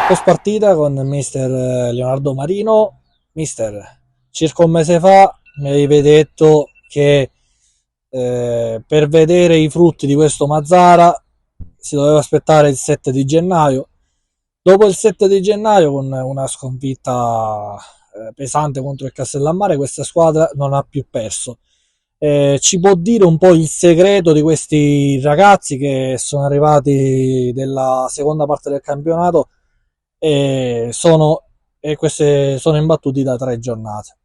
Post partita con mister Leonardo Marino. Mister, circa un mese fa mi avevi detto che per vedere i frutti di questo Mazzara si doveva aspettare il 7 di gennaio. Dopo il 7 di gennaio, con una sconfitta pesante contro il Castellammare, questa squadra non ha più perso. Ci può dire un po' il segreto di questi ragazzi che sono arrivati della seconda parte del campionato e queste sono imbattuti da 3 giornate?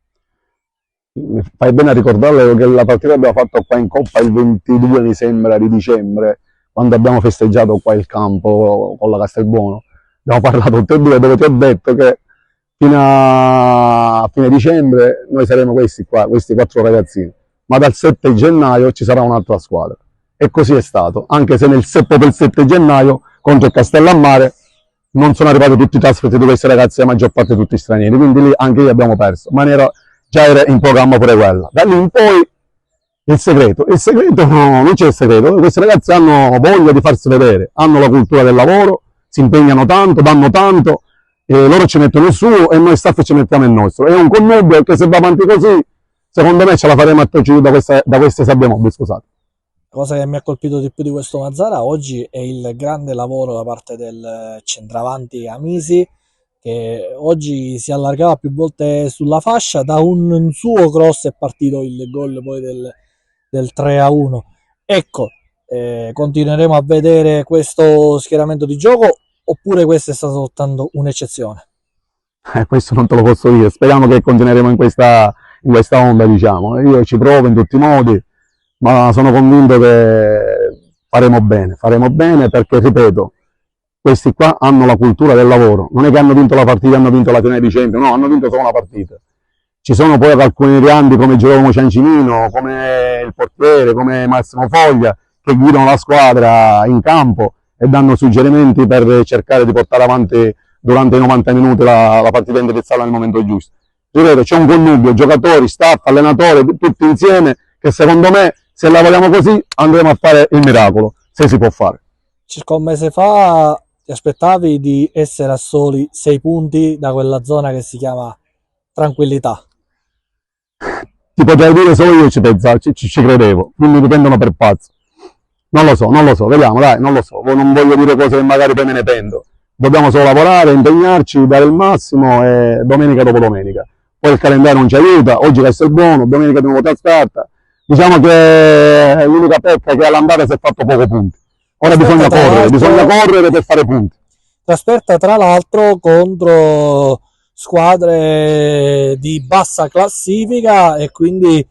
Fai bene a ricordarle che la partita abbiamo fatto qua in Coppa il 22, mi sembra, di dicembre, quando abbiamo festeggiato qua il campo con la Castelbuono. Abbiamo parlato tutte e due, dove ti ho detto che fino a fine dicembre noi saremo questi qua, questi 4 ragazzini, ma dal 7 gennaio ci sarà un'altra squadra. E così è stato, anche se dopo il 7 gennaio contro il Castellammare non sono arrivati tutti i trasferti di questi ragazzi, la maggior parte tutti stranieri, quindi lì anche lì abbiamo perso, ma già era in programma pure quella. Da lì in poi il segreto no, non c'è il segreto, questi ragazzi hanno voglia di farsi vedere, hanno la cultura del lavoro, si impegnano tanto, danno tanto, e loro ci mettono il suo e noi staff ci mettiamo il nostro. È un connubio che se va avanti così, secondo me ce la faremo a togliere da queste sabbie mobili, scusate. Cosa che mi ha colpito di più di questo Mazzara oggi è il grande lavoro da parte del centravanti Amisi, che oggi si allargava più volte sulla fascia. Da un suo cross è partito il gol poi del 3-1. Ecco, continueremo a vedere questo schieramento di gioco, oppure questa è stata soltanto un'eccezione? Questo non te lo posso dire, speriamo che continueremo in questa onda, diciamo. Io ci provo in tutti i modi, ma sono convinto che faremo bene perché, ripeto, questi qua hanno la cultura del lavoro, non è che hanno vinto la partita, hanno vinto la finale di Champions, no, hanno vinto solo una partita. Ci sono poi alcuni grandi come Giacomo Ciancimino, come il portiere, come Massimo Foglia, che guidano la squadra in campo e danno suggerimenti per cercare di portare avanti durante i 90 minuti la partita indirizzata nel momento giusto. Ripeto, c'è un connubio, giocatori, staff, allenatori, tutti insieme, che secondo me, se lavoriamo così, andremo a fare il miracolo, se si può fare. Circa un mese fa ti aspettavi di essere a soli 6 punti da quella zona che si chiama tranquillità? Ti potrei dire solo io ci credevo, non mi prendono per pazzo. Non lo so, vediamo, dai, non lo so, non voglio dire cose che magari poi me ne pento. Dobbiamo solo lavorare, impegnarci, dare il massimo e domenica dopo domenica. Poi il calendario non ci aiuta, oggi Castelbuono, domenica dobbiamo trasferta. Diciamo che l'unica pecca è che all'andata si è fatto poco punti. Ora bisogna correre per fare punti. Trasferta tra l'altro contro squadre di bassa classifica, e quindi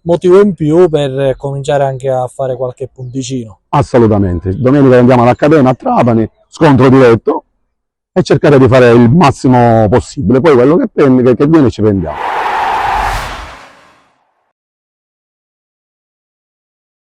motivo in più per cominciare anche a fare qualche punticino. Assolutamente. Domenica andiamo all'Accademia a Trapani, scontro diretto, e cercare di fare il massimo possibile. Poi quello che viene ci prendiamo.